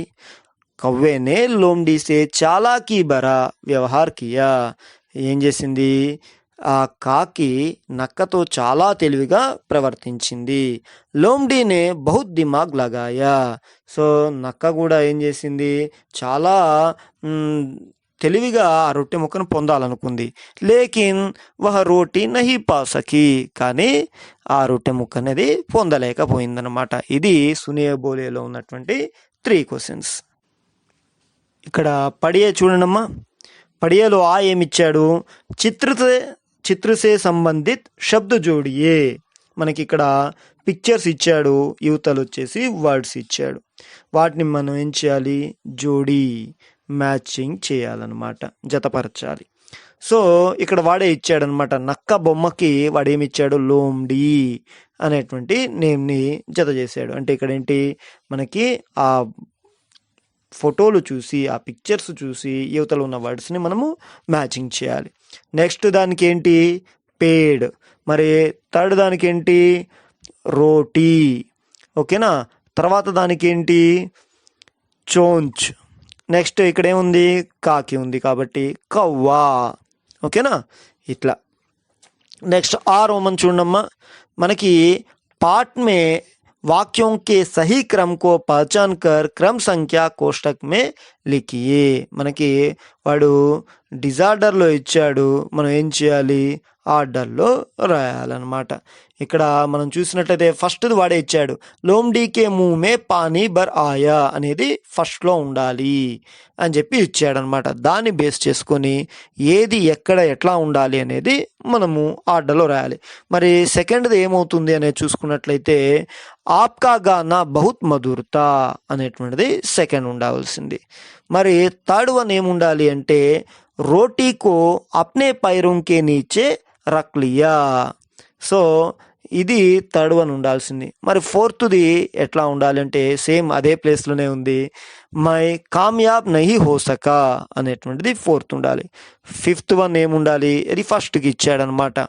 कौवे ने लोमड़ी से चालाकी भरा వ్యవహార్ కియా. ఏం చేసింది? ఆ కాకి నక్కతో చాలా తెలివిగా ప్రవర్తించింది. లోమ్డీనే బహుత్ దిమాగ్ లగాయా. సో నక్క కూడా ఏం చేసింది? చాలా తెలివిగా ఆ రొట్టె ముక్కను పొందాలనుకుంది. లేకిన్ వహ రోటీ నహీ పా సకీ. కానీ ఆ రొట్టె ముక్క అనేది పొందలేకపోయిందనమాట. ఇది సునియే బోలేలో ఉన్నటువంటి 3 క్వశ్చన్స్. ఇక్కడ పడియే చూడండమ్మా. పడియేలో ఆ ఏమిచ్చాడు? చిత్రసే సంబంధిత్ శబ్ద జోడియే. మనకి ఇక్కడ పిక్చర్స్ ఇచ్చాడు, యువతలు వచ్చేసి వర్డ్స్ ఇచ్చాడు. వాటిని మనం ఏం చేయాలి? జోడీ మ్యాచింగ్ చేయాలన్నమాట, జతపరచాలి. సో ఇక్కడ వాడే ఇచ్చాడనమాట. నక్క బొమ్మకి వాడేమిచ్చాడు? లోమ్డీ అనేటువంటి నేమ్ని జత చేశాడు. అంటే ఇక్కడ ఏంటి? మనకి ఆ ఫోటోలు చూసి, ఆ పిక్చర్స్ చూసి యువతలో ఉన్న వర్డ్స్ని మనము మ్యాచింగ్ చేయాలి. నెక్స్ట్ దానికి ఏంటి? పేడ్. మరి థర్డ్ దానికి ఏంటి? రోటీ. ఓకేనా? తర్వాత దానికి ఏంటి? చోంచ్. నెక్స్ట్ ఇక్కడ ఏముంది? కాకి ఉంది కాబట్టి కవ్వా. ఓకేనా? ఇట్లా. నెక్స్ట్ ఆ రోమన్ చూడమ్మా. మనకి పార్ట్ మే वाक्यों के सही क्रम को पहचान कर क्रम संख्या कोष्टक में लिखिए. మనకి వాడు డిజార్డర్లో ఇచ్చాడు, మనం ఏం చేయాలి? ఆర్డర్లో రాయాలన్నమాట. ఇక్కడ మనం చూసినట్లయితే ఫస్ట్ది వాడే ఇచ్చాడు. లోమ్డీకే ముహ్ పానీ బర్ ఆయా అనేది ఫస్ట్లో ఉండాలి అని చెప్పి ఇచ్చాడనమాట. దాన్ని బేస్ చేసుకొని ఏది ఎక్కడ ఎట్లా ఉండాలి అనేది మనము ఆర్డర్లో రాయాలి. మరి సెకండ్ది ఏమవుతుంది అనేది చూసుకున్నట్లయితే ఆప్కా గానా బహుత్ మధురతా అనేటువంటిది సెకండ్ ఉండవలసింది. మరి థర్డ్ వన్ ఏముండాలి అంటే రోటీకో అప్నే పైరోం కే నీచే రక్ లియా. సో ఇది థర్డ్ వన్ ఉండాల్సింది. మరి ఫోర్త్ది ఎట్లా ఉండాలి అంటే సేమ్ అదే ప్లేస్లోనే ఉంది. మై కామయాబ్ నహీ హో సకా అనేటువంటిది ఫోర్త్ ఉండాలి. ఫిఫ్త్ వన్ ఏముండాలి? ఇది ఫస్ట్కి ఇచ్చాడనమాట.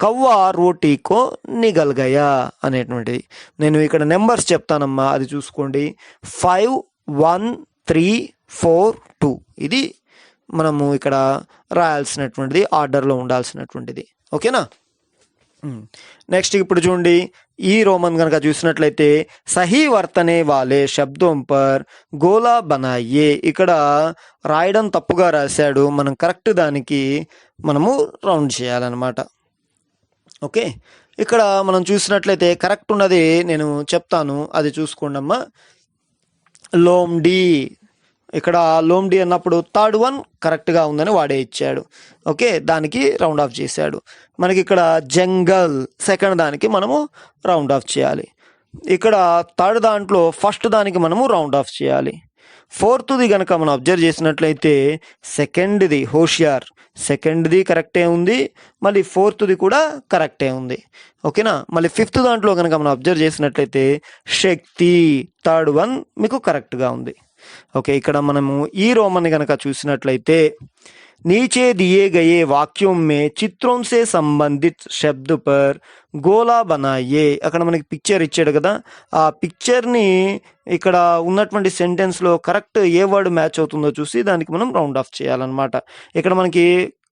కవ్వా రోటీకో నిగల్ గయా అనేటువంటిది. నేను ఇక్కడ నెంబర్స్ చెప్తానమ్మా, అది చూసుకోండి. 5, 1, 3, 4, 2 ఇది మనము ఇక్కడ రాయాల్సినటువంటిది, ఆర్డర్లో ఉండాల్సినటువంటిది. ఓకేనా? నెక్స్ట్ ఇప్పుడు చూడండి, ఈ రోమన్ కనుక చూసినట్లయితే సహీ వర్తనే వాలే శబ్దోం పర్ గోలా బనాయే. ఇక్కడ రాయడం తప్పుగా రాశాడు, మనం కరెక్ట్ దానికి మనము రౌండ్ చేయాలన్నమాట. ఓకే, ఇక్కడ మనం చూసినట్లయితే కరెక్ట్ ఉన్నది నేను చెప్తాను, అది చూసుకోండి అమ్మా. లోమ్డీ. ఇక్కడ లోమ్డీ అన్నప్పుడు థర్డ్ వన్ కరెక్ట్గా ఉందని వాడే ఇచ్చాడు. ఓకే, దానికి రౌండ్ ఆఫ్ చేశాడు. మనకి ఇక్కడ జంగల్ సెకండ్ దానికి మనము రౌండ్ ఆఫ్ చేయాలి. ఇక్కడ థర్డ్ దాంట్లో ఫస్ట్ దానికి మనము రౌండ్ ఆఫ్ చేయాలి. ఫోర్త్ది కనుక మనం అబ్జర్వ్ చేసినట్లయితే సెకండ్ది హోషియార్, సెకండ్ది కరెక్టే ఉంది, మళ్ళీ ఫోర్త్ది కూడా కరెక్టే ఉంది. ఓకేనా? మళ్ళీ ఫిఫ్త్ దాంట్లో కనుక మనం అబ్జర్వ్ చేసినట్లయితే శక్తి, థర్డ్ వన్ మీకు కరెక్ట్గా ఉంది. ఓకే, ఇక్కడ మనము ఈ రోమన్ కనుక చూసినట్లయితే नीचे दिए गए वाक्यों में चित्रों से संबंधित शब्द पर గోలా బనాయే. అక్కడ మనకి పిక్చర్ ఇచ్చాడు కదా, ఆ పిక్చర్ని ఇక్కడ ఉన్నటువంటి సెంటెన్స్లో కరెక్ట్ ఏ వర్డ్ మ్యాచ్ అవుతుందో చూసి దానికి మనం రౌండ్ ఆఫ్ చేయాలన్నమాట. ఇక్కడ మనకి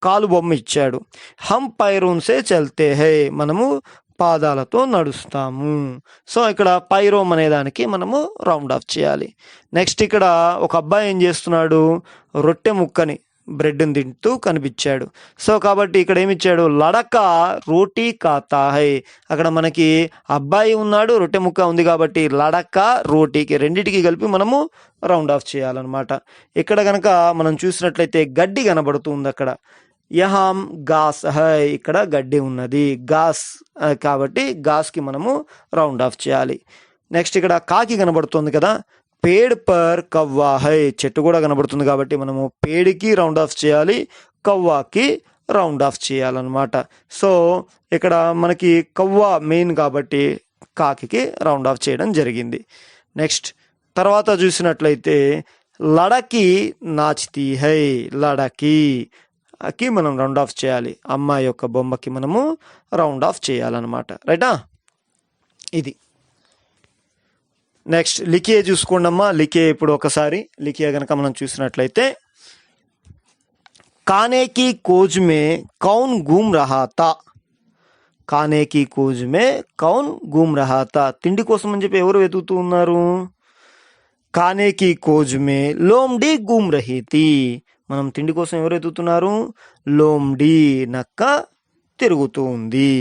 కాలు బొమ్మ ఇచ్చాడు. హమ్ పైరూన్ సే చల్తే హై, మనము పాదాలతో నడుస్తాము. సో ఇక్కడ పైరోమ్ అనే దానికి మనము రౌండ్ ఆఫ్ చేయాలి. నెక్స్ట్ ఇక్కడ ఒక అబ్బాయి ఏం చేస్తున్నాడు? రొట్టె ముక్కని, బ్రెడ్ని తింటూ కనిపించాడు. సో కాబట్టి ఇక్కడ ఏమిచ్చాడు? లడక రోటీ ఖాతా హై. అక్కడ మనకి అబ్బాయి ఉన్నాడు, రొట్టె ముక్క ఉంది కాబట్టి లడక రోటీకి రెండింటికి కలిపి మనము రౌండ్ ఆఫ్ చేయాలన్నమాట. ఇక్కడ కనుక మనం చూసినట్లయితే గడ్డి కనబడుతుంది. అక్కడ యహాం గాస్ హై, ఇక్కడ గడ్డి ఉన్నది, గాస్ కాబట్టి గాస్కి మనము రౌండ్ ఆఫ్ చేయాలి. నెక్స్ట్ ఇక్కడ కాకి కనబడుతుంది కదా, పేడ్ పర్ కవ్వా హై, చెట్టు కూడా కనబడుతుంది కాబట్టి మనము పేడికి రౌండ్ ఆఫ్ చేయాలి, కవ్వాకి రౌండ్ ఆఫ్ చేయాలన్నమాట. సో ఇక్కడ మనకి కవ్వా మెయిన్ కాబట్టి కాకి రౌండ్ ఆఫ్ చేయడం జరిగింది. నెక్స్ట్ తర్వాత చూసినట్లయితే లడకి నాచ్తీ హై, లడకి మనం రౌండ్ ఆఫ్ చేయాలి. అమ్మాయి యొక్క బొమ్మకి మనము రౌండ్ ఆఫ్ చేయాలన్నమాట. రైటా? ఇది. నెక్స్ట్ లిఖియే చూసుకోండి అమ్మా. లిఖియే ఇప్పుడు ఒకసారి లిఖియే కనుక మనం చూసినట్లయితే, खाने की खोज में कौन घूम रहा था, खाने की खोज में कौन घूम रहा था. తిండి కోసం అని చెప్పి ఎవరు వెతుకుతూ ఉన్నారు? खाने की खोज में लोमड़ी घूम रही थी. మనం తిండి కోసం ఎవరు వెతుకుతున్నారు? లోమ్డి, నక్క తిరుగుతూ ఉంది.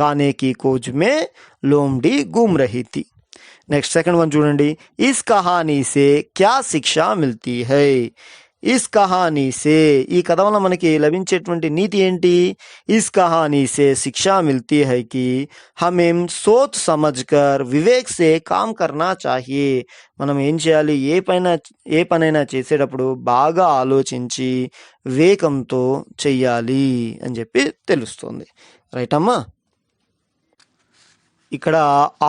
खाने की खोज में लोमड़ी घूम रही थी. నెక్స్ట్ సెకండ్ వన్ చూడండి. इस कहानी से क्या शिक्षा मिलती है. इस कहानी से, ఈ కథ వల్ల మనకి లభించేటువంటి నీతి ఏంటి? इस कहानी से शिक्षा मिलती है कि हमें सोच समझकर विवेक से काम करना चाहिए. మనం ఏం చేయాలి? ఏ పనైనా చేసేటప్పుడు బాగా ఆలోచించి వివేకంతో చెయ్యాలి అని చెప్పి తెలుస్తుంది. రైట్ అమ్మా? ఇక్కడ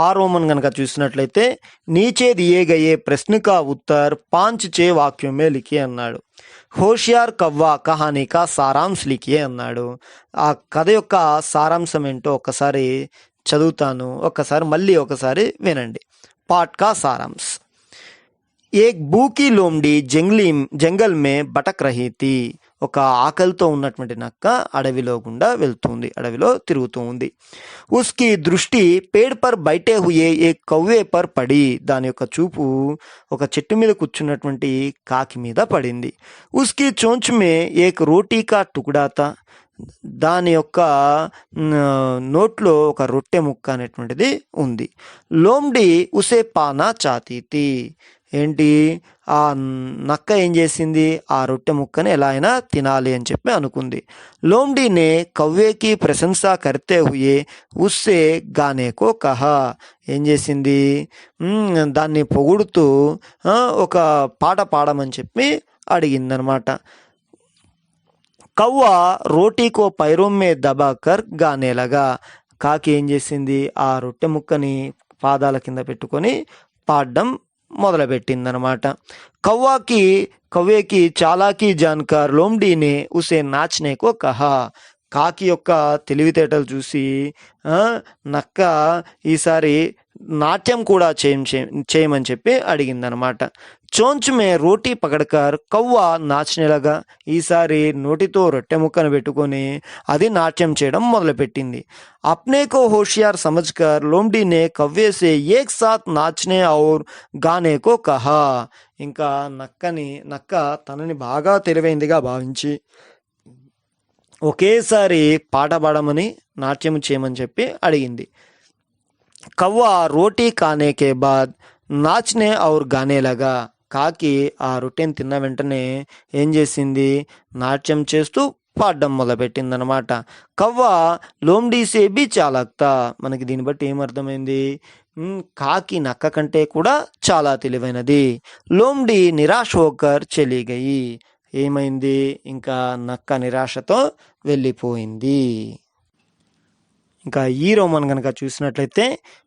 ఆ రోమన్ కనుక చూసినట్లయితే, नीचे दिए गए प्रश्न का उत्तर 5-6 वाक्यों में लिखिए అన్నాడు. హోషియార్ కవ్వా కహానీ కా సారాంశ్ లిఖియే అన్నాడు. ఆ కథ యొక్క సారాంశం ఏంటో ఒక్కసారి చదువుతాను, మళ్ళీ ఒకసారి వినండి. పాట్ కా సారాంశ్. ఏక్ భూకీ లోమ్డి జంగల్ మే భటక్ రహీ థీ. ఒక ఆకలితో ఉన్నటువంటి నక్క అడవిలో గుండా వెళ్తుంది, అడవిలో తిరుగుతూ ఉంది. ఉస్కి దృష్టి పేడ్ పర్ బైటే హుయే ఏక్ కవ్వే పర్ పడి. దాని యొక్క చూపు ఒక చెట్టు మీద కూర్చున్నటువంటి కాకి మీద పడింది. ఉస్కి చోంచ్ మే ఏక్ రోటీ కా టుకుడా తా. దాని యొక్క నోట్లో ఒక రొట్టె ముక్క అనేటువంటిది ఉంది. లోమ్డి ఉసే పానా చాతీ థీ. ఏంటి? ఆ నక్క ఏం చేసింది? ఆ రొట్టె ముక్కని ఎలా అయినా తినాలి అని చెప్పి అనుకుంది. లోమ్డీనే కవ్వేకి ప్రశంస కర్తే హుయే ఉస్సే గానేకో కహా. ఏం చేసింది? దాన్ని పొగుడుతూ ఒక పాట పాడమని చెప్పి అడిగిందనమాట. కవ్వ రోటీకో పైరోమ్మే దబాకర్ గానేలగా. కాకి ఏం చేసింది? ఆ రొట్టె ముక్కని పాదాల కింద పెట్టుకొని పాడడం మొదలుపెట్టిందనమాట. కవ్వేకి చాలాకి జాన్కర్ లోమ్డీనే ఉసే నాచ్నేకో కహా. కాకి యొక్క తెలివితేటలు చూసి నక్క ఈసారి నాట్యం కూడా చేయమని చెప్పి అడిగిందనమాట. చోంచ్ మే రోటీ పకడ్కర్ కవ్వ నాచనేలాగా. ఈసారి నోటితో రొట్టె ముక్కను పెట్టుకొని అది నాట్యం చేయడం మొదలుపెట్టింది. అప్నేకో హోషియార్ సమజ్కర్ లోమ్డీనే కవ్వేసే ఏక్ సాత్ నాచనే ఔర్ గానేకో కహా. ఇంకా నక్క తనని బాగా తెలివైందిగా భావించి ఒకేసారి పాట పాడమని, నాట్యం చేయమని చెప్పి అడిగింది. కవ్వ రోటీ కానేకే బాద్ నాచ్నే ఔర్ గానేలాగా. కాకి ఆ రొట్టెని తిన్న వెంటనే ఏం చేసింది? నాట్యం చేస్తూ పాడడం మొదలుపెట్టిందనమాట. కవ్వ లోమ్డీసే బి చాలాక్తా. మనకి దీన్ని బట్టి ఏమర్థమైంది? కాకి నక్క కంటే కూడా చాలా తెలివైనది. లోమ్డి నిరాశ హోకర్ చలి గయి. ఏమైంది? ఇంకా నక్క నిరాశతో వెళ్ళిపోయింది. ఇంకా ఈ రోమన్ కనుక చూసినట్లయితే,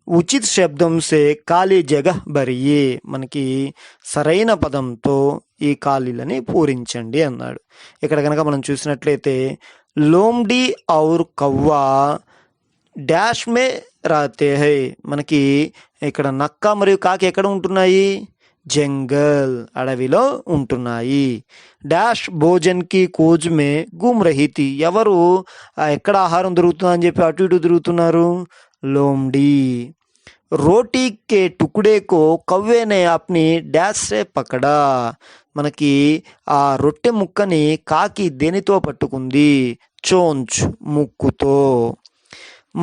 ఉచిత్ శబ్దం సే ఖాళీ జగహ్ భరియే. మనకి సరైన పదంతో ఈ ఖాళీలని పూరించండి అన్నాడు. ఇక్కడ కనుక మనం చూసినట్లయితే, లోమ్డి ఔర్ కవ్వా డాష్ మే రాతే హై. మనకి ఇక్కడ నక్క మరియు కాకి ఎక్కడ ఉంటున్నాయి? జంగల్, అడవిలో ఉంటున్నాయి. డాష్ భోజన్ కి కోజ్ మే గుమ్ రహీ థీ. ఎవరు ఎక్కడ ఆహారం దొరుకుతుందని చెప్పి అటు ఇటు తిరుగుతున్నారు? లోమ్డి. రోటీ కే టుకుడేకో కవ్వేనే అప్ని డాష్ సే పకడా. మనకి ఆ రొట్టె ముక్కని కాకి దేనితో పట్టుకుంది? చోంచ్, ముక్కుతో.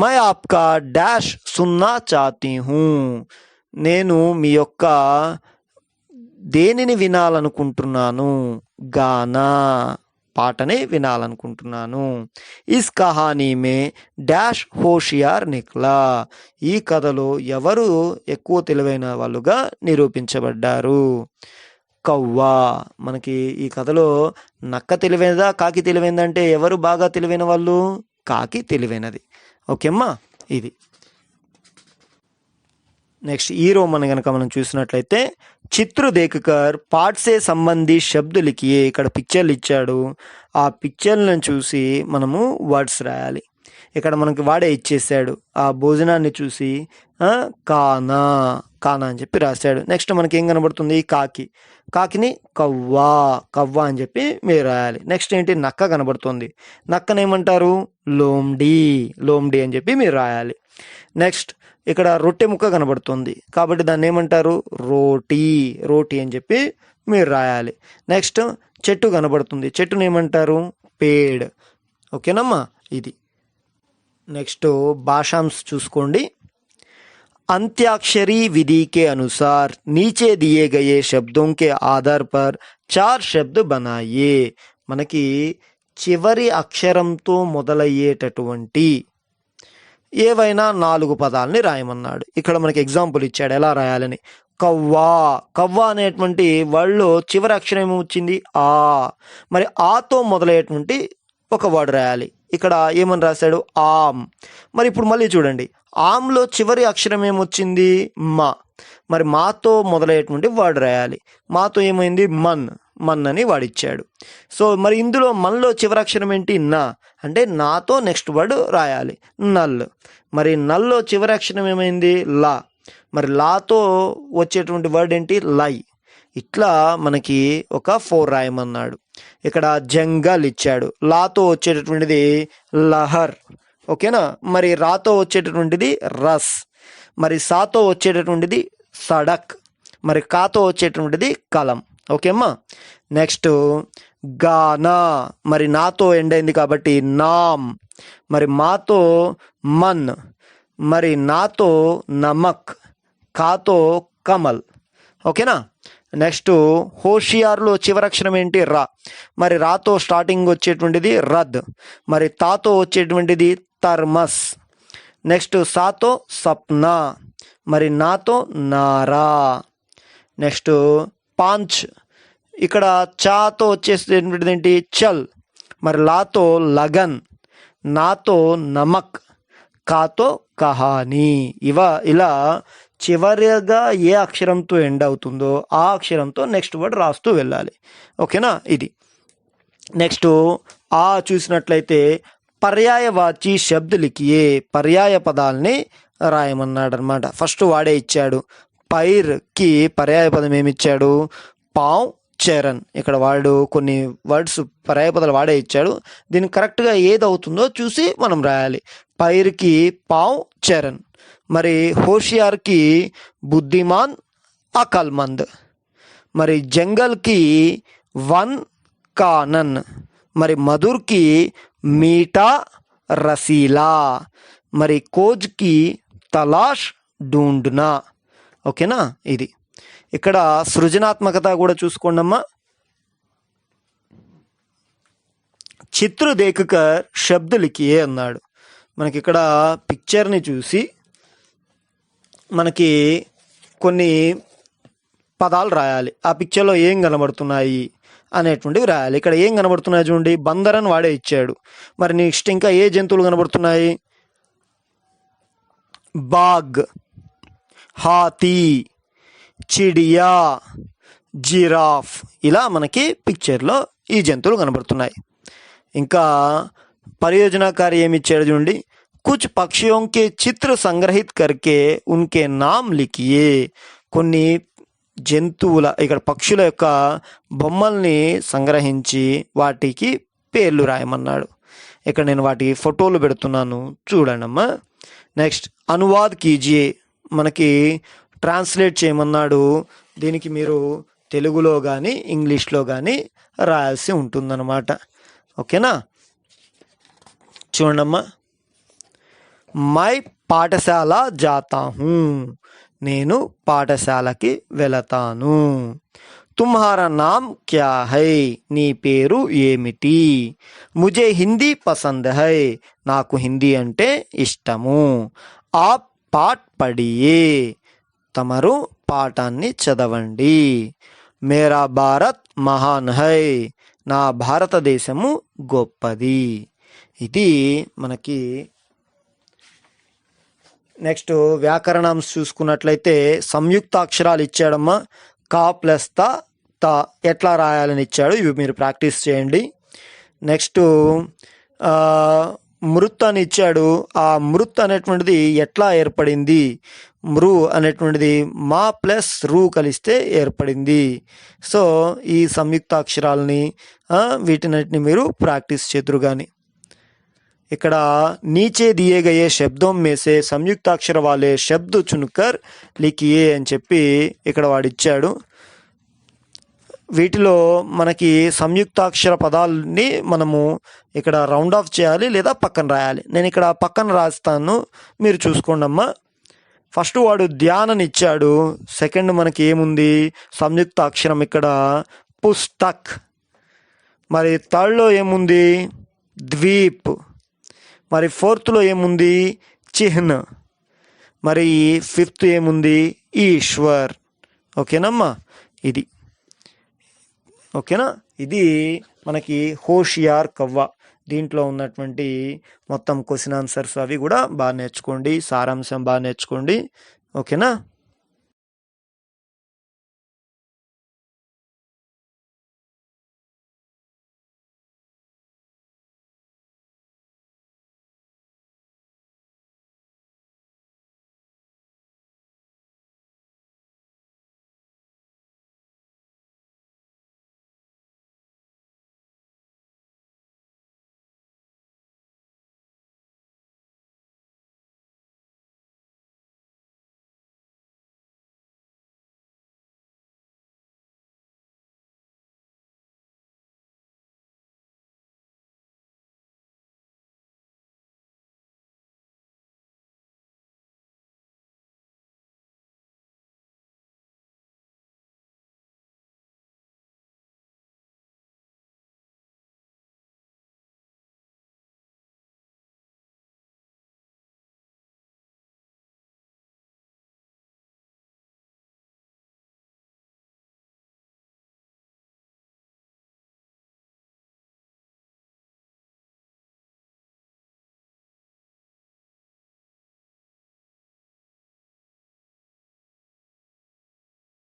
మై ఆప్కా డాష్ సున్నా చాతీ హూ. నేను మీ యొక్క దేనిని వినాలనుకుంటున్నాను? గానా, పాటని వినాలనుకుంటున్నాను. ఇస్ కహానీ మే డాష్ హోషియార్ నిక్లా. ఈ కథలో ఎవరు ఎక్కువ తెలివైన వాళ్ళుగా నిరూపించబడ్డారు? కవ్వ. మనకి ఈ కథలో నక్క తెలివైనదా, కాకి తెలివైందంటే ఎవరు బాగా తెలివైన వాళ్ళు? కాకి తెలివైనది. ఓకే అమ్మా? ఇది నెక్స్ట్ ఈ రో మనం చూసినట్లయితే చిత్ర దేకర్ పాఠ్సే సంబంధి శబ్ద లిఖియే. ఇక్కడ పిక్చర్లు ఇచ్చాడు, ఆ పిక్చర్లను చూసి మనము వర్డ్స్ రాయాలి. ఇక్కడ మనకి వాడే ఇచ్చేసాడు, ఆ భోజనాన్ని చూసి కానా కానా అని చెప్పి రాశాడు. నెక్స్ట్ మనకి ఏం కనబడుతుంది, కాకిని కవ్వా కవ్వా అని చెప్పి మీరు రాయాలి. నెక్స్ట్ ఏంటి, నక్క కనబడుతుంది, నక్కనేమంటారు, లోమ్డి అని చెప్పి మీరు రాయాలి. నెక్స్ట్ ఇక్కడ రొట్టె ముక్క కనబడుతుంది కాబట్టి దాన్ని ఏమంటారు, రోటీ అని చెప్పి మీరు రాయాలి. నెక్స్ట్ చెట్టు కనబడుతుంది, చెట్టుని ఏమంటారు, పేడ్. ఓకేనమ్మా, ఇది. నెక్స్ట్ భాషాంశ చూసుకోండి. अंत्याक्षरी विधि के अनुसार नीचे दिए गए शब्दों के आधार पर 4 शब्द बनाइए. మనకి చివరి అక్షరంతో మొదలయ్యేటటువంటి ఏవైనా 4 పదాలని రాయమన్నాడు. ఇక్కడ మనకి ఎగ్జాంపుల్ ఇచ్చాడు ఎలా రాయాలని. కవ్వా అనేటువంటి వర్డ్లో చివరి అక్షరం ఏమొచ్చింది, ఆ. మరి ఆతో మొదలయ్యేటువంటి ఒక వర్డ్ రాయాలి. ఇక్కడ ఏమని రాశాడు, ఆమ్. మరి ఇప్పుడు మళ్ళీ చూడండి, ఆమ్లో చివరి అక్షరం ఏమొచ్చింది, మా. మరి మాతో మొదలయ్యేటువంటి వర్డ్ రాయాలి. మాతో ఏమైంది, మన్ అని వాడిచ్చాడు. సో మరి ఇందులో మన్లో చివరి అక్షరం ఏంటి, నా. అంటే నాతో నెక్స్ట్ వర్డ్ రాయాలి, నల్. మరి నల్లో చివరి అక్షరం ఏమైంది, లా. మరి లాతో వచ్చేటువంటి వర్డ్ ఏంటి, లై. ఇట్లా మనకి ఒక 4 రాయమన్నాడు. ఇక్కడ జంగల్ ఇచ్చాడు, లాతో వచ్చేటటువంటిది లహర్. ఓకేనా. మరి రాతో వచ్చేటటువంటిది రస్. మరి సాతో వచ్చేటటువంటిది సడక్. మరి కాతో వచ్చేటటువంటిది కలం. ఓకే అమ్మా. నెక్స్ట్ గానా. మరి నాతో ఎండ్ అయింది కాబట్టి నామ్. మరి మాతో మన్. మరి నాతో నమక్. కాతో కమల్. ఓకేనా. నెక్స్ట్ హోషియార్లో చివరక్షరం ఏంటి, రా. మరి రాతో స్టార్టింగ్ వచ్చేటువంటిది రద్. మరి తాతో వచ్చేటువంటిది తర్మస్. నెక్స్ట్ సాతో సప్నా. మరి నాతో నారా. నెక్స్ట్ పాంచ్. ఇక్కడ చాతో వచ్చేటువంటిది ఏంటి, చల్. మరి లాతో లగన్. నాతో నమక్. కాతో కహానీ. ఇలా చివరిగా ఏ అక్షరంతో ఎండ్ అవుతుందో ఆ అక్షరంతో నెక్స్ట్ వర్డ్ రాస్తూ వెళ్ళాలి. ఓకేనా, ఇది. నెక్స్ట్ ఆ చూసినట్లయితే పర్యాయవాచి శబ్ద లిఖియే. పర్యాయ పదాలని రాయమన్నాడు అనమాట. ఫస్ట్ వాడే ఇచ్చాడు. పైర్కి పర్యాయ పదం ఏమిచ్చాడు, పావ్ చరణ్. ఇక్కడ వాడు కొన్ని వర్డ్స్ పర్యాయ పదాలు వాడే ఇచ్చాడు. దీనికి కరెక్ట్గా ఏది అవుతుందో చూసి మనం రాయాలి. పైర్కి పావ్ చరణ్. మరి హోషియార్కి బుద్ధిమాన్ అకల్మంద్. మరి జంగల్కి వన్ కానన్. మరి మధుర్కి మీఠా రసీలా. మరి కోజ్కి తలాష్ ఢూండ్నా. ఓకేనా, ఇది. ఇక్కడ సృజనాత్మకత కూడా చూసుకోండి అమ్మా. చిత్ర దేకర్ శబ్ద లిఖియే అన్నాడు. మనకి ఇక్కడ పిక్చర్ని చూసి మనకి కొన్ని పదాలు రాయాలి. ఆ పిక్చర్లో ఏం కనబడుతున్నాయి అనేటువంటివి రాయాలి. ఇక్కడ ఏం కనబడుతున్నాయి చూడండి, బందరన్ వాడే ఇచ్చాడు. మరి నెక్స్ట్ ఇంకా ఏ జంతువులు కనబడుతున్నాయి, బాగ్, హాతీ, చిడియా, జిరాఫ్. ఇలా మనకి పిక్చర్లో ఈ జంతువులు కనబడుతున్నాయి. ఇంకా పరియోజనాకారి ఏమి ఇచ్చాడు చూడండి, కుచ్ పక్షియోं के చిత్ర సంగ్రహిత్ करके उनके नाम लिखिए. కొన్ని జంతువుల, ఇక్కడ పక్షుల యొక్క బొమ్మల్ని సంగ్రహించి వాటికి పేర్లు రాయమన్నాడు. ఇక్కడ నేను వాటి ఫోటోలు పెడుతున్నాను, చూడండి అమ్మా. నెక్స్ట్ అనువాద్ కీజియే. మనకి ట్రాన్స్లేట్ చేయమన్నాడు. దీనికి మీరు తెలుగులో కానీ ఇంగ్లీష్లో కానీ రాయాల్సి ఉంటుందన్నమాట. ఓకేనా, చూడండమ్మా. మై పాఠశాల జాతా హూ. నేను పాఠశాలకి వెళతాను. తుమ్హారా నామ్ క్యా హై. నీ పేరు ఏమిటి. ముజే హిందీ పసంద్ హై. నాకు హిందీ అంటే ఇష్టము. ఆప్ పాఠ్ పఢియే. తమరు పాఠాన్ని చదవండి. మేరా భారత్ మహాన్ హై. నా భారతదేశము గొప్పది. ఇది మనకి నెక్స్ట్ వ్యాకరణాంశ చూసుకున్నట్లయితే సంయుక్తాక్షరాలు ఇచ్చాడమ్మా. కా ప్లస్ త త ఎట్లా రాయాలని ఇచ్చాడు, ఇవి మీరు ప్రాక్టీస్ చేయండి. నెక్స్ట్ మృత్ అని ఇచ్చాడు. ఆ మృత్ అనేటువంటిది ఎట్లా ఏర్పడింది, మృ అనేటువంటిది మా ప్లస్ రు కలిస్తే ఏర్పడింది. సో ఈ సంయుక్తాక్షరాలని వీటినటిని మీరు ప్రాక్టీస్ చేతురు. కానీ ఇక్కడ नीचे दिए गए शब्दों में से సంయుక్తాక్షర वाले शब्द चुनकर लिखिए అని చెప్పి ఇక్కడ వాడిచ్చాడు. వీటిలో మనకి సంయుక్తాక్షర పదాలని మనము ఇక్కడ రౌండ్ ఆఫ్ చేయాలి లేదా పక్కన రాయాలి. నేను ఇక్కడ పక్కన రాస్తాను, మీరు చూసుకోండి అమ్మా. ఫస్ట్ వాడు ధ్యానని ఇచ్చాడు. సెకండ్ మనకి ఏముంది, సంయుక్త అక్షరం ఇక్కడ పుస్తక్. మరి థర్డ్లో ఏముంది, ద్వీప్. మరి ఫోర్త్లో ఏముంది, చిహ్న్. మరి ఫిఫ్త్ ఏముంది, ఈశ్వర్. ఓకేనమ్మా, ఇది ఓకేనా. ఇది మనకి హోషియార్ కవ్వ. దీంట్లో ఉన్నటువంటి మొత్తం క్వశ్చన్ ఆన్సర్స్ అవి కూడా బాగా నేర్చుకోండి, సారాంశం బాగా నేర్చుకోండి. ఓకేనా.